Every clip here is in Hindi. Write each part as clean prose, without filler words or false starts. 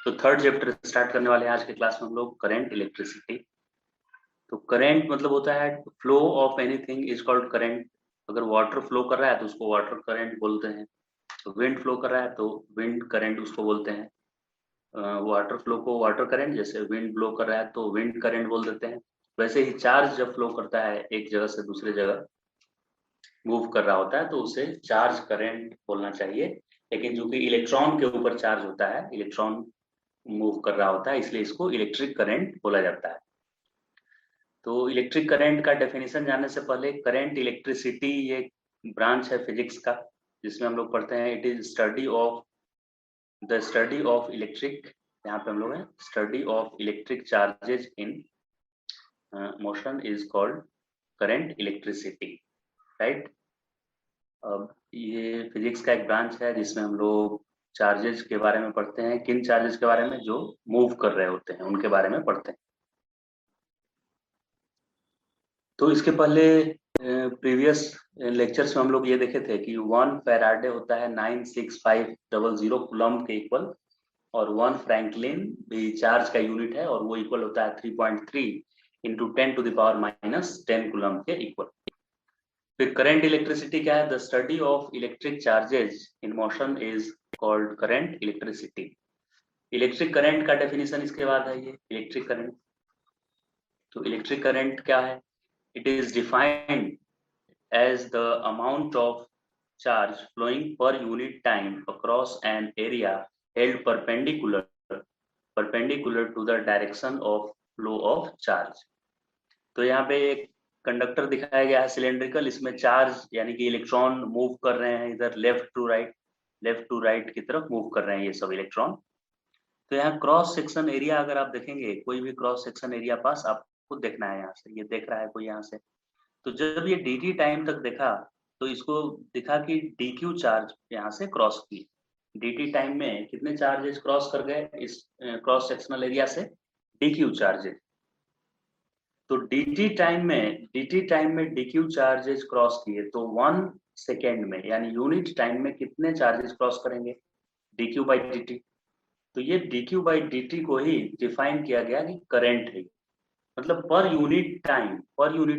तो थर्ड चैप्टर स्टार्ट करने वाले हैं आज के क्लास में हम लोग करंट इलेक्ट्रिसिटी। तो करंट मतलब होता है flow of anything is called current. अगर वाटर फ्लो कर रहा है तो उसको वाटर करंट बोलते हैं। तो विंड फ्लो कर रहा है तो विंड करंट उसको बोलते हैं। वाटर फ्लो को वाटर करंट, जैसे विंड ब्लो कर रहा है तो विंड करंट बोल देते हैं। वैसे ही चार्ज जब फ्लो करता है एक जगह से दूसरे जगह मूव कर रहा होता है तो उसे चार्ज करंट बोलना चाहिए। लेकिन जो कि इलेक्ट्रॉन के ऊपर चार्ज होता है, इलेक्ट्रॉन मूव कर रहा होता है, इसलिए इसको इलेक्ट्रिक करंट बोला जाता है। तो इलेक्ट्रिक करंट का डेफिनेशन जानने से पहले, करंट इलेक्ट्रिसिटी ये ब्रांच है फिजिक्स का, जिसमें हम लोग पढ़ते हैं it is study of electric. यहाँ पे हम लोग हैं study of electric charges in motion is called current electricity, right. अब ये फिजिक्स का एक ब्रांच है जिसमें हम लोग चार्जेस के बारे में पढ़ते हैं। किन चार्जेस के बारे में? जो मूव कर रहे होते हैं उनके बारे में पढ़ते हैं। तो इसके पहले प्रीवियस लेक्चर्स में हम लोग ये देखे थे कि 1 फैराडे होता है 96500 कूलम के इक्वल, और 1 फ्रैंकलिन भी चार्ज का यूनिट है और वो इक्वल होता है 3.3 इंटू 10⁻⁻10 कूलम के इक्वल। फिर करंट इलेक्ट्रिसिटी क्या है? The study of electric charges in motion is called current electricity. Electric current का डेफिनेशन इसके बाद है ये इलेक्ट्रिक करंट। तो इलेक्ट्रिक करंट क्या है? It is defined as the amount of charge flowing per unit time across an area held perpendicular to the direction of flow of charge। तो यहाँ पे एक कंडक्टर दिखाया गया है सिलेंड्रिकल, इसमें चार्ज यानी कि इलेक्ट्रॉन मूव कर रहे हैं इधर लेफ्ट टू राइट की तरफ मूव कर रहे हैं ये सब इलेक्ट्रॉन। तो यहाँ क्रॉस सेक्शन एरिया अगर आप देखेंगे, कोई भी क्रॉस सेक्शन एरिया पास आपको देखना है। यहाँ से ये देख रहा है कोई यहाँ से, तो जब ये dt टाइम तक देखा तो इसको दिखा कि dq चार्ज यहाँ से क्रॉस की। dt टाइम में कितने चार्जेस क्रॉस कर गए इस क्रॉस सेक्शनल एरिया से? dq charges. तो dt टाइम में dq चार्जेस क्रॉस किए तो 1 सेकेंड में यानी यूनिट टाइम में कितने चार्जेस क्रॉस करेंगे? dq by dt। तो ये dq बाई dt को ही डिफाइन किया गया कि करंट है। मतलब पर यूनिट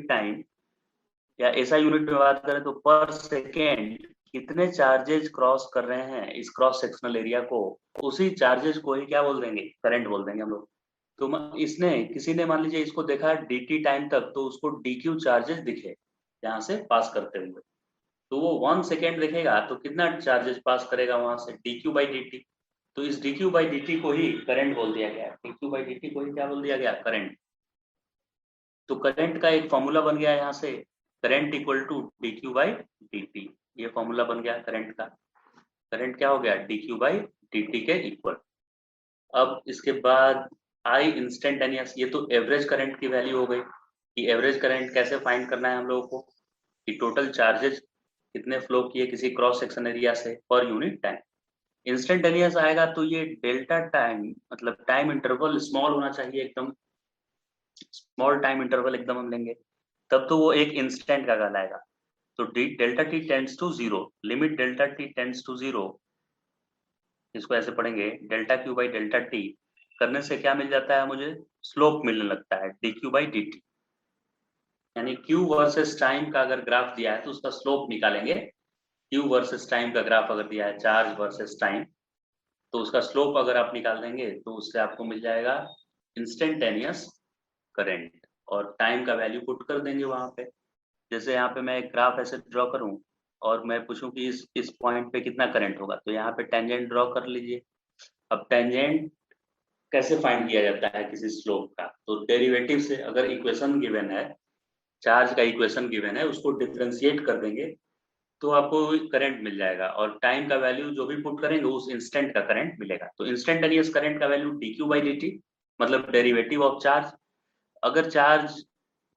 टाइम या ऐसा यूनिट में बात करें तो पर सेकेंड कितने चार्जेस क्रॉस कर रहे हैं इस क्रॉस सेक्शनल एरिया को, उसी चार्जेस को ही क्या बोल देंगे? करंट बोल देंगे हम लोग। तो इसने किसी ने मान लीजिए इसको देखा dt टाइम तक तो उसको dq चार्जेस दिखे यहाँ से पास करते हुए, तो वो 1 सेकेंड देखेगा तो कितना चार्जेस पास करेगा वहां से? dq by dt। तो इस dq बाई dt को ही करंट बोल दिया गया। dq बाई dt को ही क्या बोल दिया गया? करंट। तो करंट का एक फॉर्मूला बन गया यहाँ से, current equal to dq by dt। ये फॉर्मूला बन गया करंट का। करंट क्या हो गया? dq बाई dt के इक्वल। अब इसके बाद आई इंस्टेंटेनियस, ये तो एवरेज करंट की वैल्यू हो गई कि एवरेज करंट कैसे फाइंड करना है हम लोगों को, कि टोटल चार्जेस कितने फ्लो किए किसी क्रॉस सेक्शन एरिया से पर यूनिट टाइम। इंस्टेंटेनियस आएगा तो ये डेल्टा टाइम, मतलब टाइम इंटरवल स्मॉल होना चाहिए एकदम, स्मॉल टाइम इंटरवल एकदम हम लेंगे तब तो वो एक इंस्टेंट का कहलाएगा। तो delta T tends to zero, limit delta T tends to zero, इसको ऐसे पढ़ेंगे delta Q by delta T करने से क्या मिल जाता है मुझे? स्लोप मिलने लगता है D Q by D T. यानी क्यू वर्सेस टाइम का अगर ग्राफ दिया है तो उसका स्लोप निकालेंगे। क्यू वर्सेस टाइम का ग्राफ अगर दिया है, चार्ज वर्सेस टाइम, तो उसका स्लोप अगर आप निकाल देंगे तो उससे आपको मिल जाएगा इंस्टेंटेनियस करंट, और टाइम का वैल्यू पुट कर देंगे वहां पे। जैसे यहाँ पे मैं एक ग्राफ ऐसे ड्रॉ करूं और मैं पूछूं कि इस पॉइंट पे कितना करंट होगा, तो यहाँ पे टेंजेंट ड्रॉ कर लीजिए। अब टेंजेंट कैसे फाइंड किया जाता है किसी स्लोप का? तो डेरिवेटिव से, अगर इक्वेशन गिवन है, चार्ज का इक्वेशन गिवन है, उसको डिफरेंशिएट कर देंगे तो आपको करंट मिल जाएगा, और टाइम का वैल्यू जो भी पुट करेंगे उस इंस्टेंट का करंट मिलेगा। तो इंस्टेंटेनियस करंट का value D Q by D T, मतलब डेरिवेटिव ऑफ चार्ज। अगर चार्ज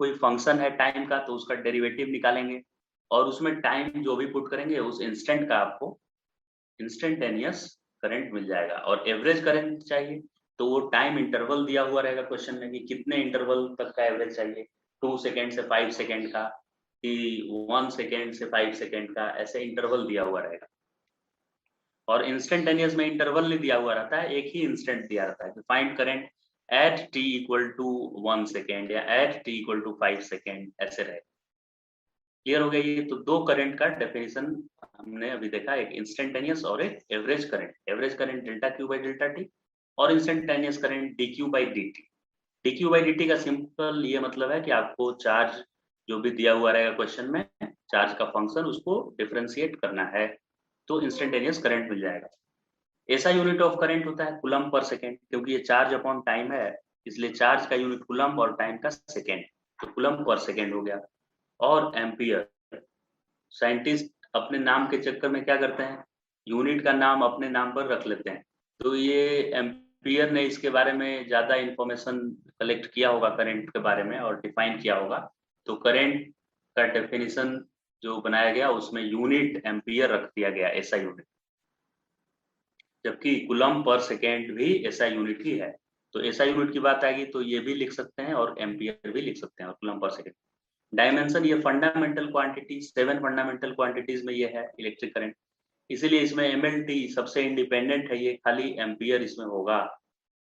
कोई फंक्शन है टाइम का तो उसका डेरिवेटिव निकालेंगे, और उसमें टाइम जो भी पुट करेंगे उस इंस्टेंट का आपको इंस्टेंटेनियस करंट मिल जाएगा। और एवरेज करंट चाहिए तो वो टाइम इंटरवल दिया हुआ रहेगा क्वेश्चन में कि कितने इंटरवल तक का एवरेज चाहिए, 2 सेकेंड से 5 सेकेंड का, कि 1 सेकेंड से 5 सेकेंड का, ऐसे इंटरवल दिया हुआ रहेगा। और इंस्टेंटेनियस में इंटरवल नहीं दिया हुआ रहता है, एक ही इंस्टेंट दिया रहता है। Find current at t equal to 1 second या at t equal to 5 second, ऐसे रहे। क्लियर हो गया ये? तो दो करंट का डेफिनेशन हमने अभी देखा, एक इंस्टेंटेनियस और एक average current. Average current delta Q by delta T और instantaneous current D Q by D T. D Q by D T का सिंपल ये मतलब है कि आपको चार्ज जो भी दिया हुआ रहेगा क्वेश्चन में, चार्ज का फंक्शन, उसको डिफरेंशिएट करना है तो इंस्टेंटेनियस करंट मिल जाएगा। ऐसा यूनिट ऑफ करंट होता है कूलम पर सेकेंड, क्योंकि ये चार्ज अपॉन टाइम है, इसलिए चार्ज का यूनिट कूलम और टाइम का सेकेंड, तो कूलम पर सेकेंड हो गया। और एम्पियर, साइंटिस्ट अपने नाम के चक्कर में क्या करते हैं, यूनिट का नाम अपने नाम पर रख लेते हैं। तो ये एम्पियर ने इसके बारे में ज्यादा इंफॉर्मेशन कलेक्ट किया होगा करंट के बारे में और डिफाइन किया होगा, तो करंट का डेफिनेशन जो बनाया गया उसमें यूनिट एम्पियर रख दिया गया, ऐसा यूनिट। जबकि कूलम पर सेकेंड भी ऐसा यूनिट ही है, तो ऐसा यूनिट की बात आएगी तो ये भी लिख सकते हैं और एम्पियर भी लिख सकते हैं, और कूलम पर सेकेंड। डायमेंशन, ये फंडामेंटल क्वांटिटी, 7 फंडामेंटल क्वांटिटीज में ये है इलेक्ट्रिक करंट, इसीलिए इसमें एमएलटी सबसे इंडिपेंडेंट है, ये खाली एम्पियर इसमें होगा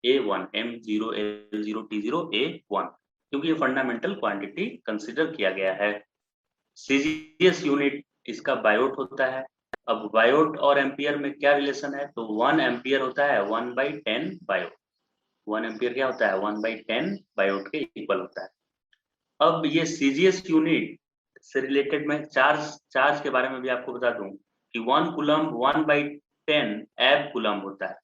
A1 M0 L0 T0 A1, क्योंकि ये फंडामेंटल क्वांटिटी कंसिडर किया गया है। सीजीएस यूनिट इसका बायोट होता है। अब बायोट और एम्पियर में क्या रिलेशन है, तो 1 एम्पियर होता है 1/10 बायोट। 1 एम्पियर क्या होता है, 1/10 बायोट के इक्वल होता है। अब ये सीजीएस यूनिट से रिलेटेड मैं चार्ज के बारे में भी आपको बता दूं कि 1 कूलम 1/10 एब कूलम होता है,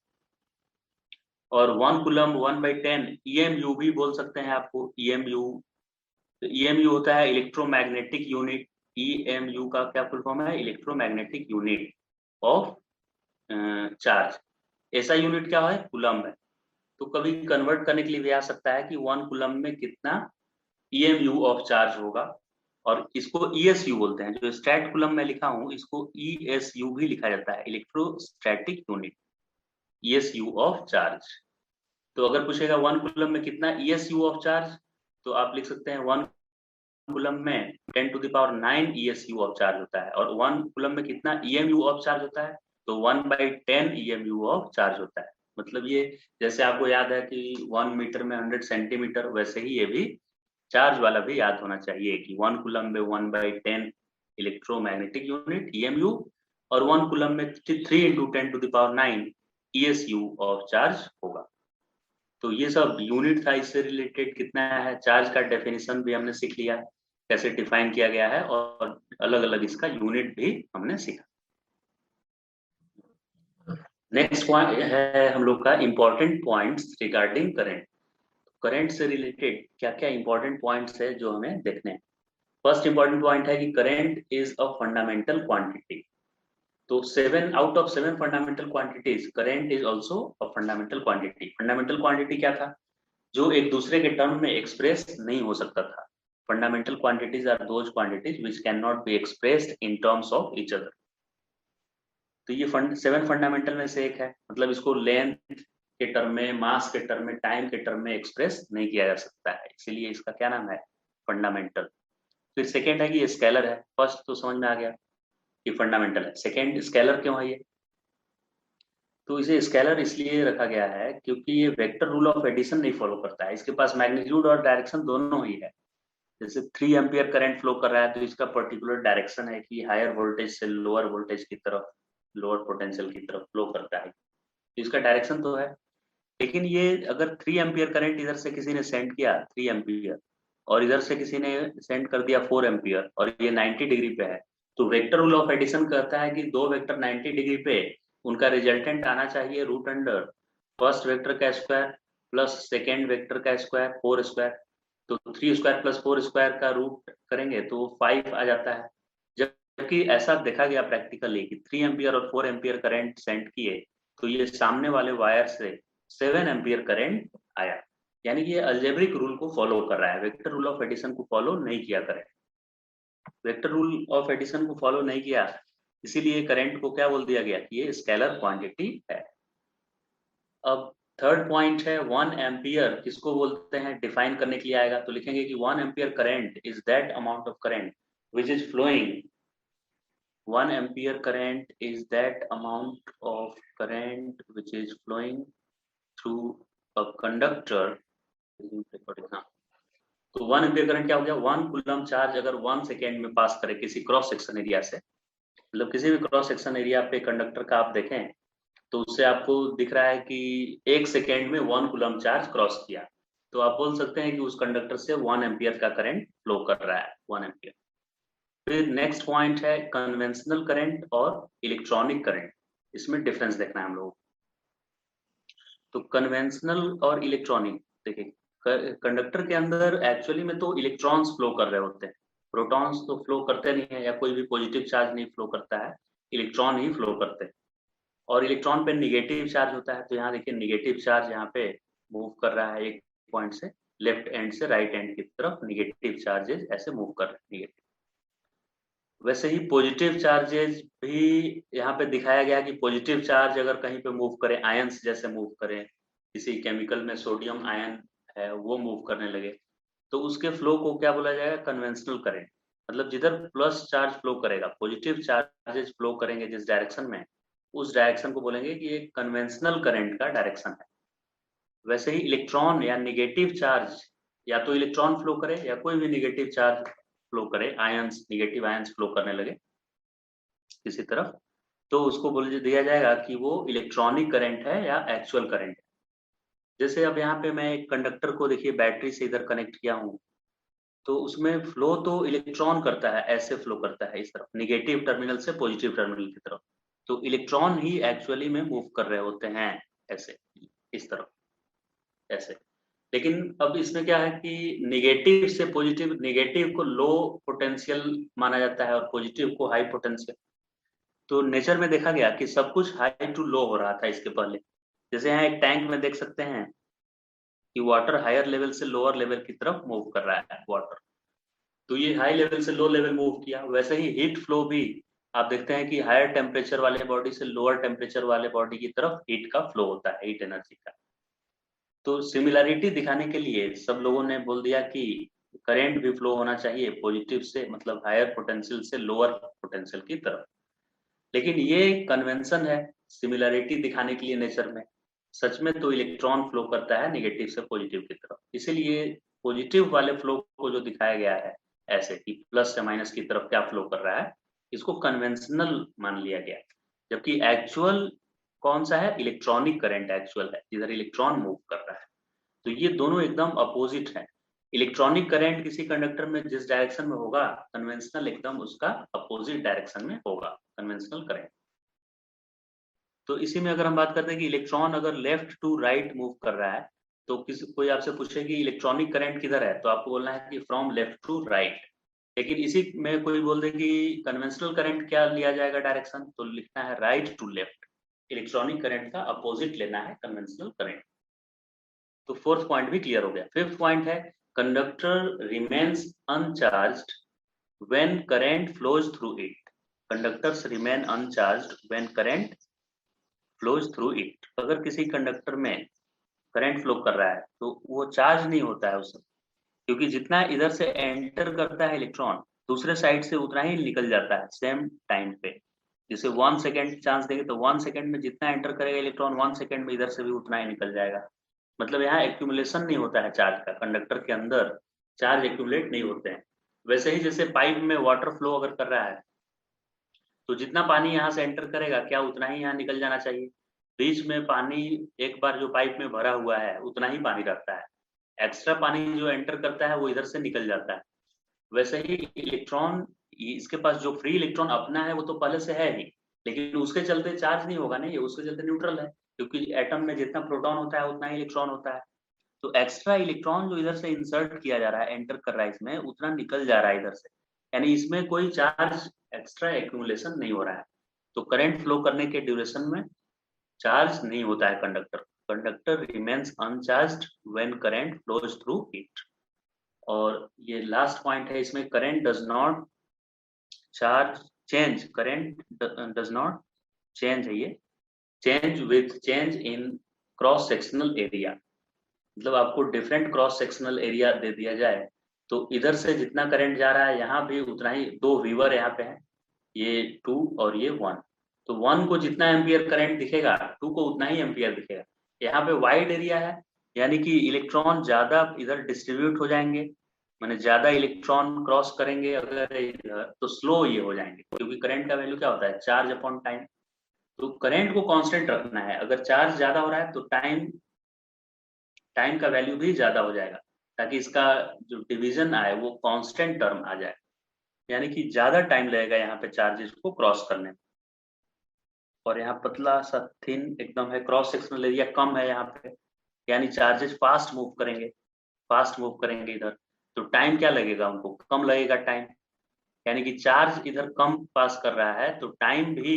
और 1 कूलम 1/10 EMU भी बोल सकते हैं आपको, EMU। तो EMU होता है इलेक्ट्रोमैग्नेटिक यूनिट। EMU का क्या फुल फॉर्म है, इलेक्ट्रोमैग्नेटिक यूनिट ऑफ चार्ज। ऐसा यूनिट क्या है, कूलम है। तो कभी कन्वर्ट करने के लिए भी आ सकता है कि 1 कूलम में कितना EMU ऑफ चार्ज होगा, और इसको ESU बोलते हैं। जो स्टैट कूलम में लिखा हूं इसको ESU भी लिखा जाता है, electrostatic unit, ESU of charge. तो अगर पूछेगा 1 कूलम में कितना ESU ऑफ चार्ज, तो आप लिख सकते हैं 1 कूलम में 10⁹ ESU ऑफ चार्ज होता है, और 1 कूलम में कितना EMU ऑफ चार्ज होता है, तो 1/10 EMU ऑफ चार्ज होता है। मतलब ये जैसे आपको याद है कि 1 मीटर में 100 सेंटीमीटर, वैसे ही ये भी चार्ज वाला भी याद होना चाहिए कि 1 कूलम में 1/10 इलेक्ट्रोमैग्नेटिक यूनिट EMU, और 1 कूलम में 3 × 10⁹ ESU ऑफ चार्ज होगा। तो ये सब यूनिट था, इससे रिलेटेड कितना है। चार्ज का डेफिनेशन भी हमने सीख लिया, कैसे डिफाइन किया गया है, और अलग अलग इसका यूनिट भी हमने सीखा। नेक्स्ट पॉइंट है हम लोग का important points regarding current. Current से रिलेटेड क्या क्या इंपॉर्टेंट पॉइंट्स है जो हमें देखने हैं। फर्स्ट इंपॉर्टेंट पॉइंट है कि current is a fundamental quantity. तो 7 out of 7 fundamental quantities, current is also a fundamental quantity. Fundamental quantity क्या था, जो एक दूसरे के टर्म में एक्सप्रेस नहीं हो सकता था। Fundamental quantities are those quantities which can not be expressed in terms of each other. तो ये 7 फंडामेंटल में से एक है, मतलब इसको लेंथ के टर्म में, मास के टर्म में, टाइम के टर्म में एक्सप्रेस नहीं किया जा सकता है, इसीलिए इसका क्या नाम है, फंडामेंटल। फिर सेकेंड है कि ये स्केलर है। फर्स्ट तो समझ में आ गया कि फंडामेंटल है, सेकेंड स्केलर क्यों है ये, तो इसे स्केलर इसलिए रखा गया है क्योंकि ये वेक्टर रूल ऑफ एडिशन नहीं फॉलो करता है, इसके पास मैग्नीट्यूड और डायरेक्शन दोनों ही है। जैसे 3 एम्पियर करंट फ्लो कर रहा है तो इसका पर्टिकुलर डायरेक्शन है कि हायर वोल्टेज से लोअर वोल्टेज की तरफ, लोअर पोटेंशियल की तरफ फ्लो करता है, तो इसका डायरेक्शन तो है। लेकिन ये अगर 3 एम्पियर करंट इधर से किसी ने सेंड किया 3 एम्पियर, और इधर से किसी ने सेंड कर दिया 4 एम्पियर, और ये 90 डिग्री पे है, तो वेक्टर रूल ऑफ एडिशन कहता है कि दो वेक्टर 90 डिग्री पे, उनका रिजल्टेंट आना चाहिए रूट अंडर फर्स्ट वेक्टर का स्क्वायर प्लस सेकेंड वेक्टर का स्क्वायर 4 स्क्वायर। तो 3 स्क्वायर प्लस 4 स्क्वायर का रूट करेंगे तो 5 आ जाता है। जबकि ऐसा देखा गया प्रैक्टिकली कि 3 एम्पियर और 4 एम्पियर करंट सेंड किए तो ये सामने वाले वायर से 7 एम्पियर करंट आया, यानी कि ये अलजेब्रिक रूल को फॉलो कर रहा है, वेक्टर रूल ऑफ एडिशन को फॉलो नहीं किया करे। वेक्टर रूल ऑफ एडिशन को फॉलो नहीं किया, इसीलिए करंट को क्या बोल दिया गया कि ये स्केलर क्वांटिटी है। अब थर्ड पॉइंट है 1 एम्पियर किसको बोलते हैं, डिफाइन करने के लिए आएगा तो लिखेंगे कि 1 ampere current is that amount of current which is flowing 1 ampere current is that amount of current which is flowing through a conductor. तो 1 एम्पियर करंट क्या हो गया, 1 कूलम चार्ज अगर 1 सेकेंड में पास करे किसी क्रॉस सेक्शन एरिया से, मतलब किसी भी क्रॉस सेक्शन एरिया पे कंडक्टर का आप देखें तो उससे आपको दिख रहा है कि 1 सेकेंड में 1 कूलम चार्ज क्रॉस किया, तो आप बोल सकते हैं कि उस कंडक्टर से 1 एम्पियर का करंट फ्लो कर रहा है, 1 एम्पियर। फिर नेक्स्ट पॉइंट है कन्वेंशनल करंट और इलेक्ट्रॉनिक करंट, इसमें डिफरेंस देखना है हम लोग। तो कन्वेंशनल और इलेक्ट्रॉनिक, देखिए कंडक्टर के अंदर एक्चुअली में तो इलेक्ट्रॉन्स फ्लो कर रहे होते हैं, प्रोटॉन्स तो फ्लो करते नहीं है या कोई भी पॉजिटिव चार्ज नहीं फ्लो करता है, इलेक्ट्रॉन ही फ्लो करते हैं। और इलेक्ट्रॉन पे निगेटिव चार्ज होता है, तो यहाँ देखिए निगेटिव चार्ज यहाँ पे मूव कर रहा है एक पॉइंट से लेफ्ट एंड से राइट एंड की तरफ, निगेटिव चार्जेस ऐसे मूव कर रहे हैं निगेटिव। वैसे ही पॉजिटिव चार्जेस भी यहाँ पे दिखाया गया कि पॉजिटिव चार्ज अगर कहीं पे मूव करे, आयंस जैसे मूव करें, किसी केमिकल में सोडियम आयन है वो मूव करने लगे, तो उसके फ्लो को क्या बोला जाएगा, कन्वेंशनल करंट। मतलब जिधर प्लस चार्ज फ्लो करेगा, पॉजिटिव चार्जेस फ्लो करेंगे जिस डायरेक्शन में, उस डायरेक्शन को बोलेंगे कि ये कन्वेंशनल करंट का डायरेक्शन है। वैसे ही इलेक्ट्रॉन या निगेटिव चार्ज, या तो इलेक्ट्रॉन फ्लो करे या कोई भी निगेटिव चार्ज फ्लो करे, आयंस, निगेटिव आयंस फ्लो करने लगे किसी तरफ, तो उसको बोल दिया जाएगा कि वो इलेक्ट्रॉनिक करंट है या एक्चुअल करंट है। जैसे अब यहाँ पे मैं एक कंडक्टर को देखिए बैटरी से इधर कनेक्ट किया हूँ, तो उसमें फ्लो तो इलेक्ट्रॉन करता है, ऐसे फ्लो करता है इस तरफ, निगेटिव टर्मिनल से पॉजिटिव टर्मिनल की तरफ, तो इलेक्ट्रॉन ही एक्चुअली में मूव कर रहे होते हैं ऐसे, इस तरफ ऐसे। लेकिन अब इसमें क्या है कि निगेटिव से पॉजिटिव, निगेटिव को लो पोटेंशियल माना जाता है और पॉजिटिव को हाई पोटेंशियल। तो नेचर में देखा गया कि सब कुछ हाई टू लो हो रहा था इसके पहले। जैसे यहाँ एक टैंक में देख सकते हैं कि वाटर हायर लेवल से लोअर लेवल की तरफ मूव कर रहा है वाटर, तो ये हाई लेवल से लो लेवल मूव किया। वैसे ही हीट फ्लो भी आप देखते हैं कि हायर टेम्परेचर वाले बॉडी से लोअर टेम्परेचर वाले बॉडी की तरफ हीट का फ्लो होता है, हीट एनर्जी का। तो सिमिलैरिटी दिखाने के लिए सब लोगों ने बोल दिया कि करंट भी फ्लो होना चाहिए पॉजिटिव से, मतलब हायर पोटेंशियल से लोअर पोटेंशियल की तरफ। लेकिन ये कन्वेंशन है सिमिलैरिटी दिखाने के लिए नेचर में, सच में तो इलेक्ट्रॉन फ्लो करता है निगेटिव से पॉजिटिव की तरफ, इसीलिए पॉजिटिव वाले फ्लो को जो दिखाया गया है ऐसे कि प्लस से माइनस की तरफ क्या फ्लो कर रहा है, इसको कन्वेंशनल मान लिया गया। जबकि एक्चुअल कौन सा है, इलेक्ट्रॉनिक करंट एक्चुअल है, जिधर इलेक्ट्रॉन मूव कर रहा है। तो ये दोनों एकदम अपोजिट है। इलेक्ट्रॉनिक करंट किसी कंडक्टर में जिस डायरेक्शन में होगा, कन्वेंशनल एकदम उसका अपोजिट डायरेक्शन में होगा, कन्वेंशनल करंट। तो इसी में अगर हम बात करते हैं कि इलेक्ट्रॉन अगर लेफ्ट टू राइट मूव कर रहा है, तो किसी कोई आपसे पूछे कि इलेक्ट्रॉनिक करंट किधर है, तो आपको बोलना है कि फ्रॉम लेफ्ट टू राइट। लेकिन इसी में कोई बोल दे कि कन्वेंशनल करंट क्या लिया जाएगा डायरेक्शन, तो लिखना है right to left. Electronic current का अपोजिट लेना है कन्वेंशनल करंट। तो फोर्थ पॉइंट भी क्लियर हो गया। फिफ्थ पॉइंट है conductor remains uncharged when current flows through it. Conductors remain uncharged when current flows through it. अगर किसी कंडक्टर में करंट फ्लो कर रहा है तो वो चार्ज नहीं होता है उससे, क्योंकि जितना इधर से एंटर करता है इलेक्ट्रॉन, दूसरे साइड से उतना ही निकल जाता है सेम टाइम पे। जैसे 1 सेकेंड चांस देंगे तो 1 सेकेंड में जितना एंटर करेगा इलेक्ट्रॉन, 1 सेकेंड में इधर से भी उतना ही निकल जाएगा। मतलब यहाँ एक्यूमुलेशन नहीं होता है चार्ज का, कंडक्टर के अंदर चार्ज एक्यूमुलेट नहीं होते हैं। वैसे ही जैसे पाइप में वाटर फ्लो अगर कर रहा है, तो जितना पानी यहाँ से एंटर करेगा क्या उतना ही यहाँ निकल जाना चाहिए। बीच में पानी एक बार जो पाइप में भरा हुआ है उतना ही पानी रहता है, एक्स्ट्रा पानी जो एंटर करता है वो इधर से निकल जाता है। वैसे ही इलेक्ट्रॉन, इसके पास जो फ्री इलेक्ट्रॉन अपना है वो तो पहले से है ही, लेकिन उसके चलते चार्ज नहीं होगा, नहीं उसके चलते न्यूट्रल है, क्योंकि एटम में जितना प्रोटॉन होता है उतना ही इलेक्ट्रॉन होता है। तो एक्स्ट्रा इलेक्ट्रॉन जो इधर से इंसर्ट किया जा रहा है, एंटर कर रहा है इसमें, उतना निकल जा रहा है इधर से, यानी इसमें कोई चार्ज एक्स्ट्रा एक्यूमुलेशन नहीं हो रहा है। तो करंट फ्लो करने के ड्यूरेशन में चार्ज नहीं होता है conductor. Conductor remains uncharged when current flows through it. और ये लास्ट पॉइंट है इसमें, current does not charge change, current does not change है ये, change with change in cross sectional area. मतलब आपको डिफरेंट क्रॉस सेक्शनल एरिया दे दिया जाए तो इधर से जितना करंट जा रहा है यहाँ भी उतना ही, दो वीवर यहाँ पे है, ये 2 और ये 1। तो 1 को जितना एम्पियर करंट दिखेगा 2 को उतना ही एम्पियर दिखेगा। यहाँ पे वाइड एरिया है, यानी कि इलेक्ट्रॉन ज्यादा इधर डिस्ट्रीब्यूट हो जाएंगे, माने ज्यादा इलेक्ट्रॉन क्रॉस करेंगे अगर इधर, तो स्लो ये हो जाएंगे, क्योंकि करंट का वैल्यू क्या होता है, चार्ज अपॉन टाइम। तो करंट को कांस्टेंट रखना है, अगर चार्ज ज्यादा हो रहा है तो टाइम का वैल्यू भी ज्यादा हो जाएगा, ताकि इसका जो डिवीजन आए वो कांस्टेंट टर्म आ जाए, यानी कि ज्यादा टाइम लगेगा यहाँ पे चार्जेस को क्रॉस करने में। और यहाँ पतला सा थिन एकदम है, क्रॉस सेक्शनल एरिया कम है यहाँ पे, यानी चार्जेस फास्ट मूव करेंगे, फास्ट मूव करेंगे इधर, तो टाइम क्या लगेगा, उनको कम लगेगा टाइम, यानी कि चार्ज इधर कम पास कर रहा है तो टाइम भी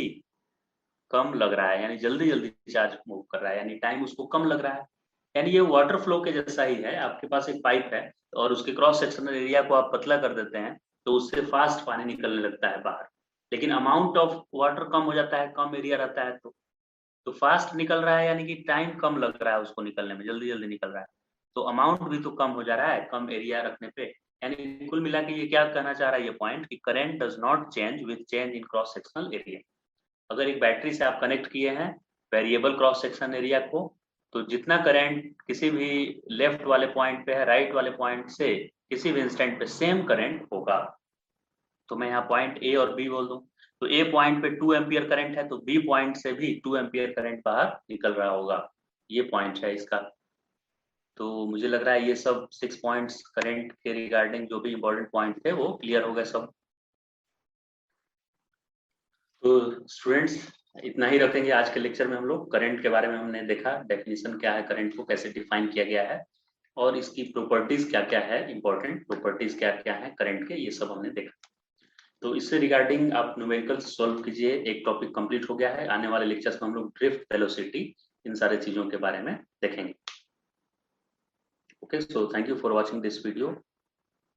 कम लग रहा है, यानी जल्दी जल्दी चार्ज मूव कर रहा है, यानी टाइम उसको कम लग रहा है। यानी ये वाटर फ्लो के जैसा ही है, आपके पास एक पाइप है और उसके क्रॉस सेक्शनल एरिया को आप पतला कर देते हैं तो उससे फास्ट पानी निकलने लगता है बाहर, लेकिन अमाउंट ऑफ वाटर कम हो जाता है, कम एरिया रहता है, तो फास्ट निकल रहा है, यानी कि टाइम कम लग रहा है उसको निकलने में, जल्दी जल्दी निकल रहा है, तो अमाउंट भी तो कम हो जा रहा है कम एरिया रखने पे। यानी कुल मिला के ये क्या कहना चाह रहा है ये पॉइंट, कि current does not change with change in cross sectional area. अगर एक बैटरी से आप कनेक्ट किए हैं वेरिएबल क्रॉस सेक्शन एरिया को, तो जितना करंट किसी भी लेफ्ट वाले पॉइंट पे है, राइट वाले पॉइंट से किसी भी इंस्टेंट पे सेम करंट होगा। तो मैं यहाँ पॉइंट ए और बी बोल दूं, तो ए पॉइंट पे 2 एम्पियर करंट है तो बी पॉइंट से भी 2 एम्पियर करंट बाहर निकल रहा होगा, ये पॉइंट है इसका। तो मुझे लग रहा है ये सब 6 पॉइंट्स करंट के रिगार्डिंग जो भी इंपॉर्टेंट पॉइंट थे वो क्लियर हो गए सब। तो स्टूडेंट्स इतना ही रखेंगे आज के लेक्चर में, हम लोग करंट के बारे में हमने देखा, डेफिनेशन क्या है करंट को कैसे डिफाइन किया गया है, और इसकी प्रॉपर्टीज क्या क्या है, इंपॉर्टेंट प्रॉपर्टीज क्या क्या है करंट के, ये सब हमने देखा। तो इससे रिगार्डिंग आप न्यूमेरिकल सॉल्व कीजिए, एक टॉपिक कंप्लीट हो गया है। आने वाले लेक्चर्स में हम लोग ड्रिफ्ट वेलोसिटी इन सारे चीजों के बारे में देखेंगे। Okay, so thank you for watching this video.